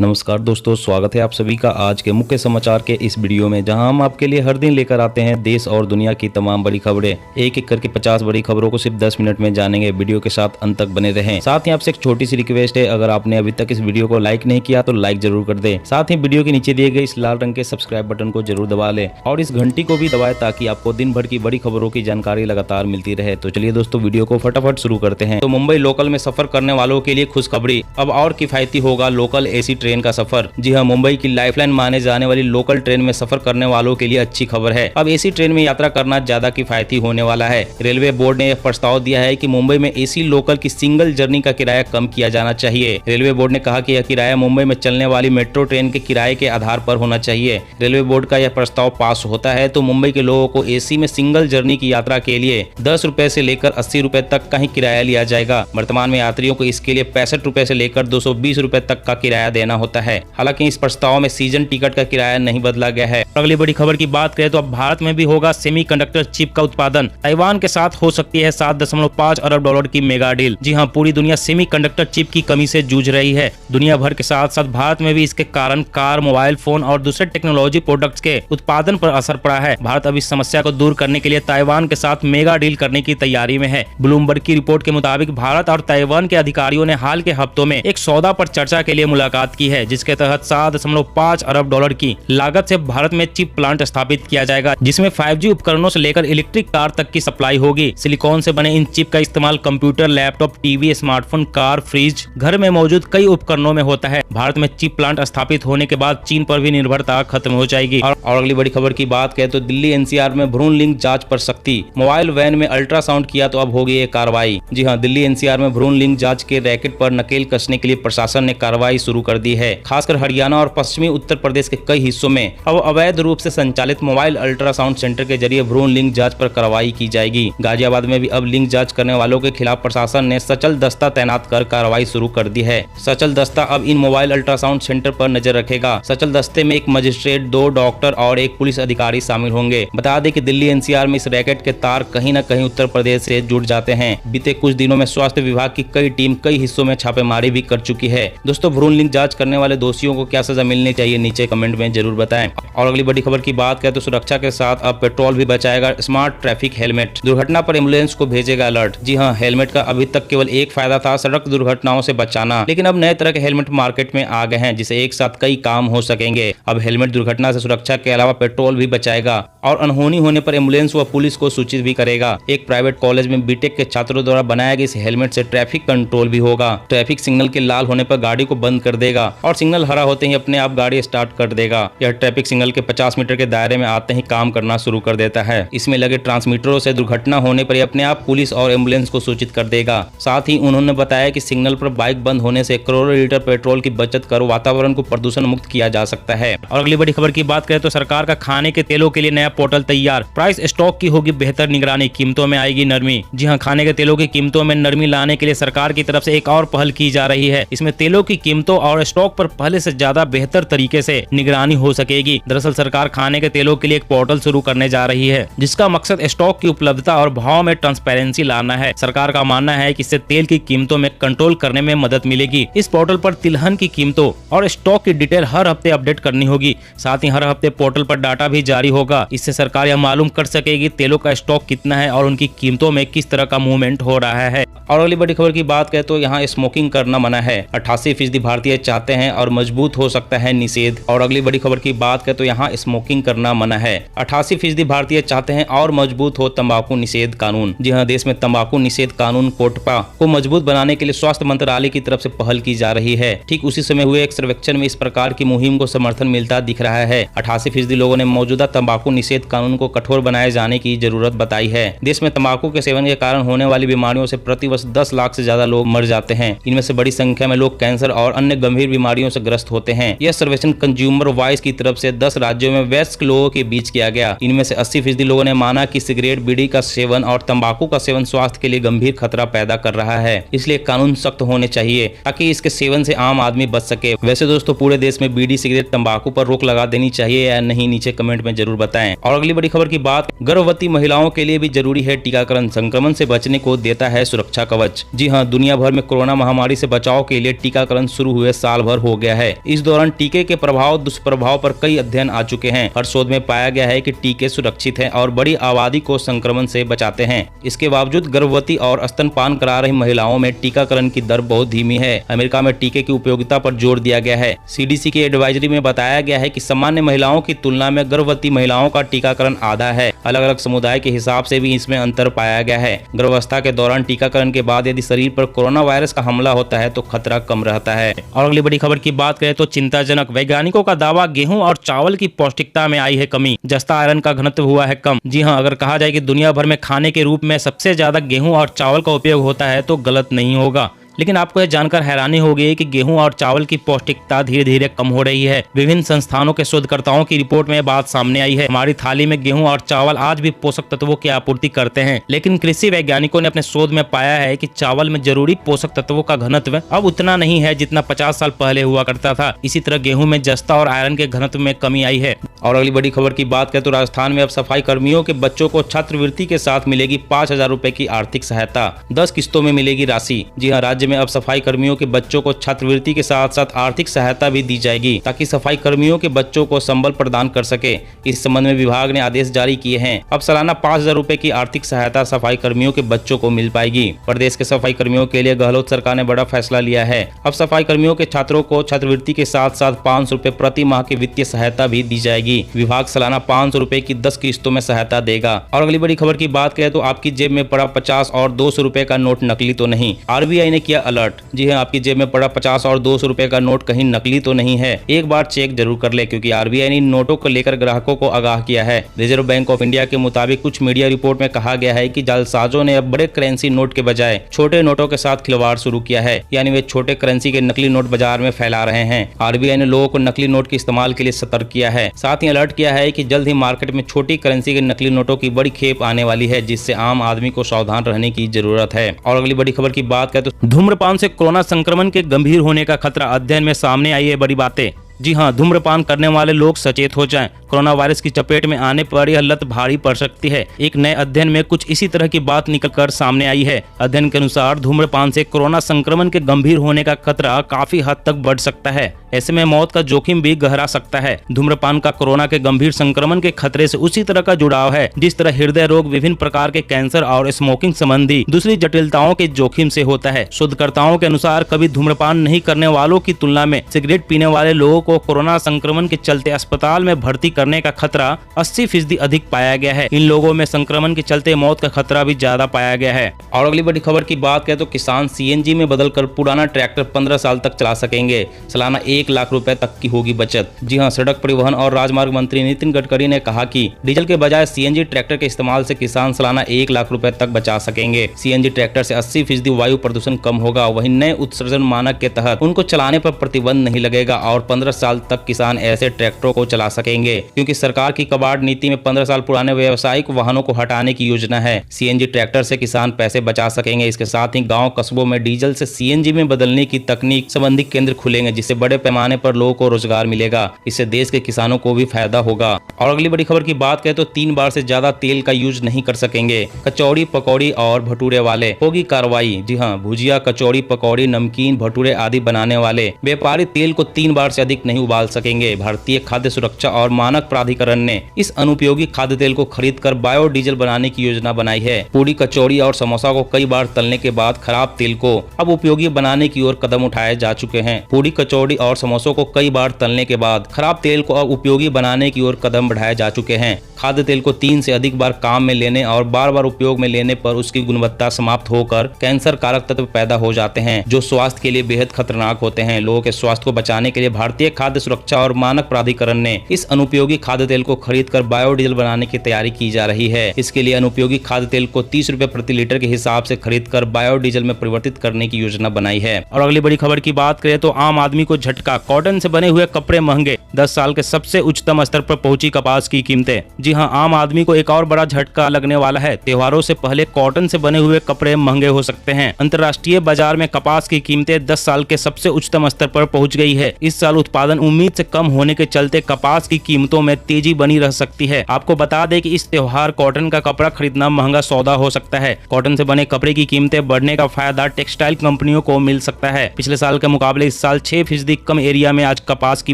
नमस्कार दोस्तों, स्वागत है आप सभी का आज के मुख्य समाचार के इस वीडियो में, जहां हम आपके लिए हर दिन लेकर आते हैं देश और दुनिया की तमाम बड़ी खबरें। एक एक करके 50 बड़ी खबरों को सिर्फ 10 मिनट में जानेंगे। वीडियो के साथ अंत तक बने रहें। साथ ही आपसे एक छोटी सी रिक्वेस्ट है, अगर आपने अभी तक इस वीडियो को लाइक नहीं किया तो लाइक जरूर कर दे। साथ ही वीडियो के नीचे दिए गए इस लाल रंग के सब्सक्राइब बटन को जरूर दबा ले और इस घंटी को भी दबाए ताकि आपको दिन भर की बड़ी खबरों की जानकारी लगातार मिलती रहे। तो चलिए दोस्तों, वीडियो को फटाफट शुरू करते हैं। तो मुंबई लोकल में सफर करने वालों के लिए खुशखबरी, अब और किफायती होगा लोकल एसी ट्रेन का सफर। जी हां, मुंबई की लाइफलाइन माने जाने वाली लोकल ट्रेन में सफर करने वालों के लिए अच्छी खबर है। अब एसी ट्रेन में यात्रा करना ज्यादा किफायती होने वाला है। रेलवे बोर्ड ने यह प्रस्ताव दिया है कि मुंबई में एसी लोकल की सिंगल जर्नी का किराया कम किया जाना चाहिए। रेलवे बोर्ड ने कहा कि यह किराया मुंबई में चलने वाली मेट्रो ट्रेन के किराए के आधार पर होना चाहिए। रेलवे बोर्ड का यह प्रस्ताव पास होता है तो मुंबई के लोगों को एसी में सिंगल जर्नी की यात्रा के लिए 10 रुपए से लेकर 80 रुपए तक का ही किराया लिया जाएगा। वर्तमान में यात्रियों को इसके लिए 65 रुपए से लेकर 220 रुपए तक का किराया देना होता है। हालांकि इस प्रस्ताव में सीजन टिकट का किराया नहीं बदला गया है। अगली बड़ी खबर की बात करें तो अब भारत में भी होगा सेमीकंडक्टर चिप का उत्पादन। ताइवान के साथ हो सकती है $7.5 अरब की मेगा डील। जी हां, पूरी दुनिया सेमीकंडक्टर चिप की कमी से जूझ रही है। दुनिया भर के साथ साथ भारत में भी इसके कारण कार, मोबाइल फोन और दूसरे टेक्नोलॉजी प्रोडक्ट्स के उत्पादन पर असर पड़ा है। भारत अब इस समस्या को दूर करने के लिए ताइवान के साथ मेगा डील करने की तैयारी में है। ब्लूमबर्ग की रिपोर्ट के मुताबिक भारत और ताइवान के अधिकारियों ने हाल के हफ्तों में एक सौदा पर चर्चा के लिए मुलाकात की है, जिसके तहत $7.5 अरब की लागत से भारत में चिप प्लांट स्थापित किया जाएगा, जिसमें 5G उपकरणों से लेकर इलेक्ट्रिक कार तक की सप्लाई होगी। सिलिकॉन से बने इन चिप का इस्तेमाल computer, laptop, TV, smartphone, car, fridge, घर में मौजूद कई उपकरणों में होता है। भारत में चिप प्लांट स्थापित होने के बाद चीन पर भी निर्भरता खत्म हो जाएगी। और अगली बड़ी खबर की बात करें तो दिल्ली NCR में भ्रूण लिंग जांच पर सख्ती। मोबाइल वैन में अल्ट्रासाउंड किया तो अब होगी ये कार्रवाई। जी हाँ, दिल्ली NCR में भ्रूण लिंग जांच के रैकेट पर नकेल कसने के लिए प्रशासन ने कार्रवाई शुरू कर दी है। खासकर हरियाणा और पश्चिमी उत्तर प्रदेश के कई हिस्सों में अब अवैध रूप से संचालित मोबाइल अल्ट्रासाउंड सेंटर के जरिए भ्रूण लिंग जांच पर कार्रवाई की जाएगी। गाजियाबाद में भी अब लिंग जांच करने वालों के खिलाफ प्रशासन ने सचल दस्ता तैनात कर कार्रवाई शुरू कर दी है। सचल दस्ता अब इन मोबाइल अल्ट्रासाउंड सेंटर पर नजर रखेगा। सचल दस्ते में एक मजिस्ट्रेट, 2 डॉक्टर और एक पुलिस अधिकारी शामिल होंगे। बता दें कि दिल्ली NCR में इस रैकेट के तार कहीं न कहीं उत्तर प्रदेश से जुड़ जाते हैं। बीते कुछ दिनों में स्वास्थ्य विभाग की कई टीम कई हिस्सों में छापेमारी भी कर चुकी है। दोस्तों, भ्रूण लिंग जांच करने वाले दोषियों को क्या सजा मिलनी चाहिए, नीचे कमेंट में जरूर बताएं। और अगली बड़ी खबर की बात करें तो सुरक्षा के साथ अब पेट्रोल भी बचाएगा स्मार्ट ट्रैफिक हेलमेट। दुर्घटना पर एम्बुलेंस को भेजेगा अलर्ट। जी हां, हेलमेट का अभी तक केवल एक फायदा था, सड़क दुर्घटनाओं से बचाना, लेकिन अब नए तरह के हेलमेट मार्केट में आ गए हैं, जिसे एक साथ कई काम हो सकेंगे। अब हेलमेट दुर्घटना से सुरक्षा के अलावा पेट्रोल भी बचाएगा और अनहोनी होने पर एम्बुलेंस व पुलिस को सूचित भी करेगा। एक प्राइवेट कॉलेज में बीटेक के छात्रों द्वारा बनाया गया इस हेलमेट से ट्रैफिक कंट्रोल भी होगा। ट्रैफिक सिग्नल के लाल होने पर गाड़ी को बंद कर देगा और सिग्नल हरा होते ही अपने आप गाड़ी स्टार्ट कर देगा। यह ट्रैफिक सिग्नल के 50 मीटर के दायरे में आते ही काम करना शुरू कर देता है। इसमें लगे ट्रांसमीटरों से दुर्घटना होने पर अपने आप पुलिस और एम्बुलेंस को सूचित कर देगा। साथ ही उन्होंने बताया कि सिग्नल पर बाइक बंद होने से करोड़ों लीटर पेट्रोल की बचत कर वातावरण को प्रदूषण मुक्त किया जा सकता है। और अगली बड़ी खबर की बात करें तो सरकार का खाने के तेलों के लिए नया पोर्टल तैयार। प्राइस स्टॉक की होगी बेहतर निगरानी, कीमतों में आएगी नरमी। जी हाँ, खाने के तेलों की कीमतों में नरमी लाने के लिए सरकार की तरफ से एक और पहल की जा रही है। इसमें तेलों की कीमतों और स्टॉक पर पहले से ज्यादा बेहतर तरीके से निगरानी हो सकेगी। दरअसल सरकार खाने के तेलों के लिए एक पोर्टल शुरू करने जा रही है, जिसका मकसद स्टॉक की उपलब्धता और भाव में ट्रांसपेरेंसी लाना है। सरकार का मानना है कि इससे तेल की कीमतों में कंट्रोल करने में मदद मिलेगी। इस पोर्टल पर तिलहन की कीमतों और स्टॉक की डिटेल हर हफ्ते अपडेट करनी होगी। साथ ही हर हफ्ते पोर्टल पर डाटा भी जारी होगा। इससे सरकार यह मालूम कर सकेगी तेलों का स्टॉक कितना है और उनकी कीमतों में किस तरह का मूवमेंट हो रहा है। और अगली बड़ी खबर की बात करें तो यहाँ स्मोकिंग करना मना है। 88% भारतीय चाहते हैं और मजबूत हो सकता है निषेध। और अगली बड़ी खबर की बात करें तो यहाँ स्मोकिंग करना मना है। 88% भारतीय चाहते हैं और मजबूत हो तंबाकू निषेध कानून। जी हाँ, देश में तंबाकू निषेध कानून कोटपा को मजबूत बनाने के लिए स्वास्थ्य मंत्रालय की तरफ से पहल की जा रही है। ठीक उसी समय हुए एक सर्वेक्षण में इस प्रकार की मुहिम को समर्थन मिलता दिख रहा है। 88% लोगों ने मौजूदा तंबाकू निषेध कानून को कठोर बनाए जाने की जरूरत बताई है। देश में तंबाकू के सेवन के कारण होने वाली बीमारियों से प्रतिवर्ष 10 लाख से ज्यादा लोग मर जाते हैं। इनमें से बड़ी संख्या में लोग कैंसर और अन्य गंभीर बीमारियों से ग्रस्त होते हैं। यह सर्वेक्षण कंज्यूमर वॉइस की तरफ से 10 राज्यों राज्यों में वयस्क लोगों के बीच किया गया। इनमें से 80% लोगों ने माना कि सिगरेट, बीड़ी का सेवन और तंबाकू का सेवन स्वास्थ्य के लिए गंभीर खतरा पैदा कर रहा है, इसलिए कानून सख्त होने चाहिए ताकि इसके सेवन से आम आदमी बच सके। वैसे दोस्तों पूरे देश में बीड़ी, सिगरेट, तंबाकू पर रोक लगा देनी चाहिए या नहीं, नीचे कमेंट में जरूर बताएं। और अगली बड़ी खबर की बात, गर्भवती महिलाओं के लिए भी जरूरी है टीकाकरण, संक्रमण से बचने को देता है सुरक्षा कवच। जी हाँ, दुनिया भर में कोरोना महामारी से बचाव के लिए टीकाकरण शुरू हुए साल भर हो गया है। इस दौरान टीके के प्रभाव दुष्प्रभाव पर कई अध्ययन आ चुके हैं। हर शोध में पाया गया है कि टीके सुरक्षित हैं और बड़ी आबादी को संक्रमण से बचाते हैं। इसके बावजूद गर्भवती और स्तनपान करा रही महिलाओं में टीकाकरण की दर बहुत धीमी है। अमेरिका में टीके की उपयोगिता पर जोर दिया गया है। CDC की एडवाइजरी में बताया गया है कि सामान्य महिलाओं की तुलना में गर्भवती महिलाओं का टीकाकरण आधा है। अलग अलग समुदाय के हिसाब से भी इसमें अंतर पाया गया है। गर्भावस्था के दौरान टीकाकरण के बाद यदि शरीर पर कोरोना वायरस का हमला होता है तो खतरा कम रहता है। और अगली बड़ी खबर की बात करें तो चिंताजनक, वैज्ञानिकों का दावा, गेहूं और चावल की पौष्टिकता में आई है कमी, जस्ता आयरन का घनत्व हुआ है कम। जी हां, अगर कहा जाए कि दुनिया भर में खाने के रूप में सबसे ज्यादा गेहूं और चावल का उपयोग होता है तो गलत नहीं होगा। लेकिन आपको यह जानकर हैरानी होगी कि गेहूं और चावल की पौष्टिकता धीरे धीरे कम हो रही है। विभिन्न संस्थानों के शोधकर्ताओं की रिपोर्ट में बात सामने आई है। हमारी थाली में गेहूं और चावल आज भी पोषक तत्वों की आपूर्ति करते हैं, लेकिन कृषि वैज्ञानिकों ने अपने शोध में पाया है कि चावल में जरूरी पोषक तत्वों का घनत्व अब उतना नहीं है जितना 50 साल पहले हुआ करता था। इसी तरह गेहूं में जस्ता और आयरन के घनत्व में कमी आई है। और अगली बड़ी खबर की बात करें तो राजस्थान में अब सफाई कर्मियों के बच्चों को छात्रवृत्ति के साथ मिलेगी 5,000 रुपए की आर्थिक सहायता। 10 किस्तों में मिलेगी राशि। जी हाँ, राज्य में अब सफाई कर्मियों के बच्चों को छात्रवृत्ति के साथ साथ आर्थिक सहायता भी दी जाएगी ताकि सफाई कर्मियों के बच्चों को संबल प्रदान कर सके। इस संबंध में विभाग ने आदेश जारी किए हैं। अब सालाना 5,000 रुपए की आर्थिक सहायता सफाई कर्मियों के बच्चों को मिल पाएगी। प्रदेश के सफाई कर्मियों के लिए गहलोत सरकार ने बड़ा फैसला लिया है। अब सफाई कर्मियों के छात्रों को छात्रवृत्ति के साथ साथ 500 रुपए प्रति माह की वित्तीय सहायता भी दी जाएगी। विभाग सालाना 500 रुपए की 10 किस्तों में सहायता देगा। और अगली बड़ी खबर की बात करें तो आपकी जेब में पड़ा 50 और 200 रुपए का नोट नकली तो नहीं, RBI ने किया अलर्ट। जी हाँ, आपकी जेब में पड़ा 50 और 200 रुपए का नोट कहीं नकली तो नहीं है, एक बार चेक जरूर कर ले, क्योंकि RBI ने नोटों को लेकर ग्राहकों को आगाह किया है। रिजर्व बैंक ऑफ इंडिया के मुताबिक कुछ मीडिया रिपोर्ट में कहा गया है कि जालसाजों ने अब बड़े करेंसी नोट के बजाय छोटे नोटों के साथ खिलवाड़ शुरू किया है, यानी वे छोटे करेंसी के नकली नोट बाजार में फैला रहे हैं। RBI ने लोगों को नकली नोट के इस्तेमाल के लिए सतर्क किया है। साथ ही अलर्ट किया है कि जल्द ही मार्केट में छोटी करेंसी के नकली नोटों की बड़ी खेप आने वाली है, जिससे आम आदमी को सावधान रहने की जरूरत है। और अगली बड़ी खबर की बात करें तो धूम्रपान से कोरोना संक्रमण के गंभीर होने का खतरा, अध्ययन में सामने आई है बड़ी बातें। जी हाँ, धूम्रपान करने वाले लोग सचेत हो जाएं। कोरोना वायरस की चपेट में आने पर यह लत भारी पड़ सकती है। एक नए अध्ययन में कुछ इसी तरह की बात निकलकर सामने आई है। अध्ययन के अनुसार धूम्रपान से कोरोना संक्रमण के गंभीर होने का खतरा काफी हद तक बढ़ सकता है। ऐसे में मौत का जोखिम भी गहरा सकता है। धूम्रपान का कोरोना के गंभीर संक्रमण के खतरे से उसी तरह का जुड़ाव है जिस तरह हृदय रोग, विभिन्न प्रकार के कैंसर और स्मोकिंग संबंधी दूसरी जटिलताओं के जोखिम से होता है। शोधकर्ताओं के अनुसार कभी धूम्रपान नहीं करने वालों की तुलना में सिगरेट पीने वाले लोगों को कोरोना संक्रमण के चलते अस्पताल में भर्ती करने का खतरा 80% अधिक पाया गया है। इन लोगों में संक्रमण के चलते मौत का खतरा भी ज्यादा पाया गया है। और अगली बड़ी खबर की बात करें तो किसान CNG में बदलकर पुराना ट्रैक्टर 15 साल तक चला सकेंगे। सालाना 1 लाख रुपए तक की होगी बचत। जी हाँ, सड़क परिवहन और राजमार्ग मंत्री नितिन गडकरी ने कहा कि डीजल के बजाय CNG ट्रैक्टर के इस्तेमाल से किसान सालाना 1 लाख रुपए तक बचा सकेंगे। CNG ट्रैक्टर से 80% वायु प्रदूषण कम होगा। वहीं नए उत्सर्जन मानक के तहत उनको चलाने पर प्रतिबंध नहीं लगेगा और 15 साल तक किसान ऐसे ट्रैक्टरों को चला सकेंगे, क्योंकि सरकार की कबाड़ नीति में 15 साल पुराने व्यावसायिक वाहनों को हटाने की योजना है। CNG ट्रैक्टर से किसान पैसे बचा सकेंगे। इसके साथ ही गांव कस्बों में डीजल से CNG में बदलने की तकनीक संबंधी केंद्र खुलेंगे, जिससे बड़े पैमाने पर लोगों को रोजगार मिलेगा। इससे देश के किसानों को भी फायदा होगा। और अगली बड़ी खबर की बात करें तो 3 बार से ज्यादा तेल का यूज नहीं कर सकेंगे कचौड़ी, पकौड़ी और भटूरे वाले, होगी कार्रवाई। जी हाँ, भुजिया, कचौड़ी, पकौड़ी, नमकीन, भटूरे आदि बनाने वाले व्यापारी तेल को 3 बार से अधिक नहीं उबाल सकेंगे। भारतीय खाद्य सुरक्षा और मानक प्राधिकरण ने इस अनुपयोगी खाद्य तेल को खरीदकर बायोडीजल बनाने की योजना बनाई है। पूरी, कचौड़ी और समोसा को कई बार तलने के बाद खराब तेल को अब उपयोगी बनाने की ओर कदम उठाए जा चुके हैं। पूरी, कचौड़ी और समोसों को कई बार तलने के बाद खराब तेल को अब उपयोगी बनाने की ओर कदम बढ़ाए जा चुके हैं। खाद्य तेल को 3 से अधिक बार काम में लेने और बार बार उपयोग में लेने पर उसकी गुणवत्ता समाप्त होकर कैंसर कारक तत्व पैदा हो जाते हैं, जो स्वास्थ्य के लिए बेहद खतरनाक होते हैं। लोगों के स्वास्थ्य को बचाने के लिए भारतीय खाद्य सुरक्षा और मानक प्राधिकरण ने इस अनुपयोगी अनुपयोगी खाद्य तेल को खरीदकर बायोडीजल बनाने की तैयारी की जा रही है। इसके लिए अनुपयोगी खाद्य तेल को 30 रुपए प्रति लीटर के हिसाब से खरीदकर बायोडीजल में परिवर्तित करने की योजना बनाई है। और अगली बड़ी खबर की बात करें तो आम आदमी को झटका, कॉटन से बने हुए कपड़े महंगे, 10 साल के सबसे उच्चतम स्तर पर पहुंची कपास की कीमतें। जी हां, आम आदमी को एक और बड़ा झटका लगने वाला है। त्योहारों से पहले कॉटन से बने हुए कपड़े महंगे हो सकते हैं। अंतर्राष्ट्रीय बाजार में कपास की कीमतें 10 साल के सबसे उच्चतम स्तर पर पहुंच गई है। इस साल उत्पादन उम्मीद से कम होने के चलते कपास की कीमतों में तेजी बनी रह सकती है। आपको बता दें कि इस त्योहार कॉटन का कपड़ा खरीदना महंगा सौदा हो सकता है। कॉटन से बने कपड़े की कीमतें बढ़ने का फायदा टेक्सटाइल कंपनियों को मिल सकता है। पिछले साल के मुकाबले इस साल 6% कम एरिया में आज कपास की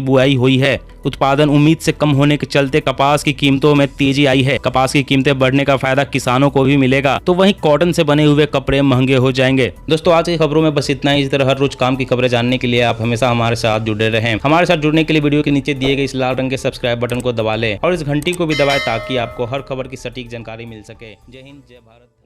बुआई हुई है। उत्पादन उम्मीद से कम होने के चलते कपास की कीमतों में तेजी आई है। कपास की कीमतें बढ़ने का फायदा किसानों को भी मिलेगा, तो वहीं कॉटन से बने हुए कपड़े महंगे हो जाएंगे। दोस्तों, आज की खबरों में बस इतना ही। इस तरह हर रोज काम की खबरें जानने के लिए आप हमेशा हमारे साथ जुड़े रहें। हमारे साथ जुड़ने के लिए वीडियो के नीचे दिए गए इस लाल रंग के सब्सक्राइब बटन को दबा लें और इस घंटी को भी दबाएं ताकि आपको हर खबर की सटीक जानकारी मिल सके। जय हिंद, जय भारत।